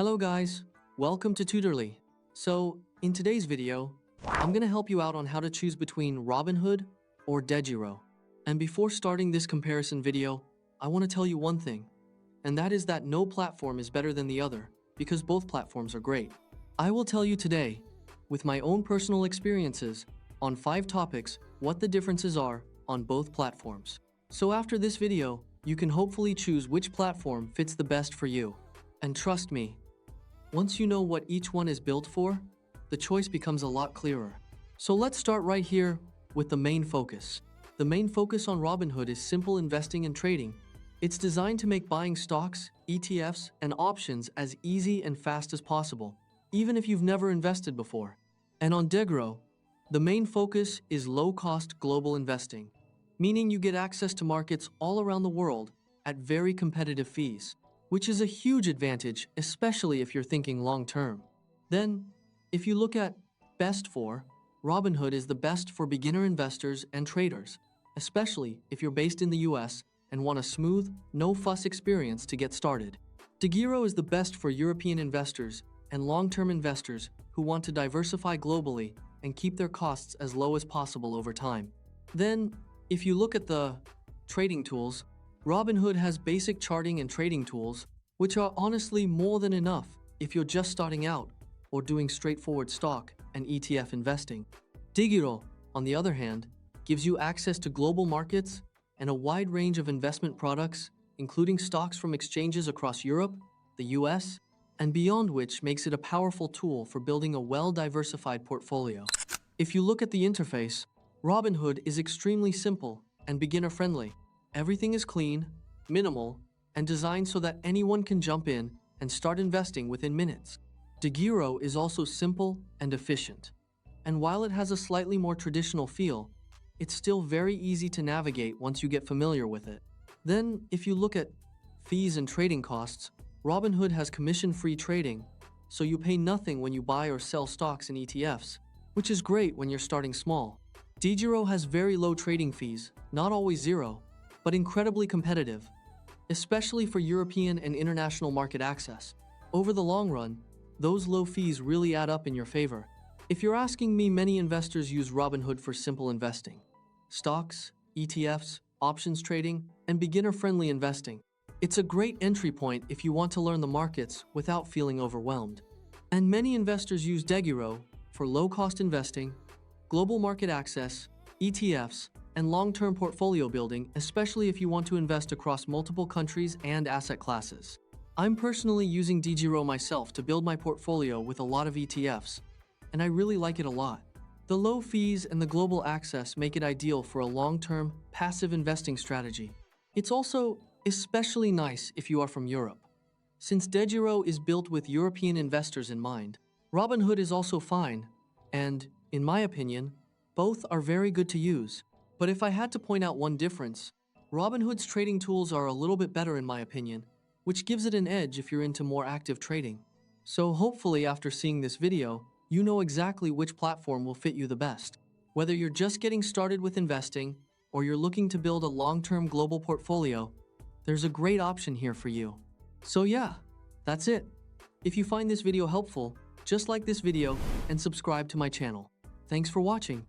Hello guys, welcome to Tutorly. So, in today's video, I'm gonna help you out on how to choose between Robinhood or DEGIRO. And before starting this comparison video, I want to tell you one thing, and that is that no platform is better than the other, because both platforms are great. I will tell you today, with my own personal experiences, on 5 topics, what the differences are on both platforms. So after this video, you can hopefully choose which platform fits the best for you. And trust me, once you know what each one is built for, the choice becomes a lot clearer. So let's start right here with the main focus. The main focus on Robinhood is simple investing and trading. It's designed to make buying stocks, ETFs, and options as easy and fast as possible, even if you've never invested before. And on DEGIRO, the main focus is low-cost global investing, meaning you get access to markets all around the world at very competitive fees, which is a huge advantage, especially if you're thinking long-term. Then, if you look at best for, Robinhood is the best for beginner investors and traders, especially if you're based in the US and want a smooth, no-fuss experience to get started. DEGIRO is the best for European investors and long-term investors who want to diversify globally and keep their costs as low as possible over time. Then, if you look at the trading tools, Robinhood has basic charting and trading tools, which are honestly more than enough if you're just starting out or doing straightforward stock and ETF investing. DEGIRO, on the other hand, gives you access to global markets and a wide range of investment products, including stocks from exchanges across Europe, the US, and beyond, which makes it a powerful tool for building a well-diversified portfolio. If you look at the interface, Robinhood is extremely simple and beginner-friendly. Everything is clean, minimal, and designed so that anyone can jump in and start investing within minutes. DEGIRO is also simple and efficient. And while it has a slightly more traditional feel, it's still very easy to navigate once you get familiar with it. Then, if you look at fees and trading costs, Robinhood has commission-free trading, so you pay nothing when you buy or sell stocks and ETFs, which is great when you're starting small. DEGIRO has very low trading fees, not always zero, but incredibly competitive, especially for European and international market access. Over the long run, those low fees really add up in your favor. If you're asking me, many investors use Robinhood for simple investing. Stocks, ETFs, options trading, and beginner-friendly investing. It's a great entry point if you want to learn the markets without feeling overwhelmed. And many investors use DEGIRO for low-cost investing, global market access, ETFs, and long-term portfolio building, especially if you want to invest across multiple countries and asset classes. I'm personally using DEGIRO myself to build my portfolio with a lot of ETFs, and I really like it a lot. The low fees and the global access make it ideal for a long-term, passive investing strategy. It's also especially nice if you are from Europe. Since DEGIRO is built with European investors in mind, Robinhood is also fine, and, in my opinion, both are very good to use. But if I had to point out one difference, Robinhood's trading tools are a little bit better in my opinion, which gives it an edge if you're into more active trading. So hopefully after seeing this video, you know exactly which platform will fit you the best. Whether you're just getting started with investing, or you're looking to build a long-term global portfolio, there's a great option here for you. So yeah, that's it. If you find this video helpful, just like this video and subscribe to my channel. Thanks for watching.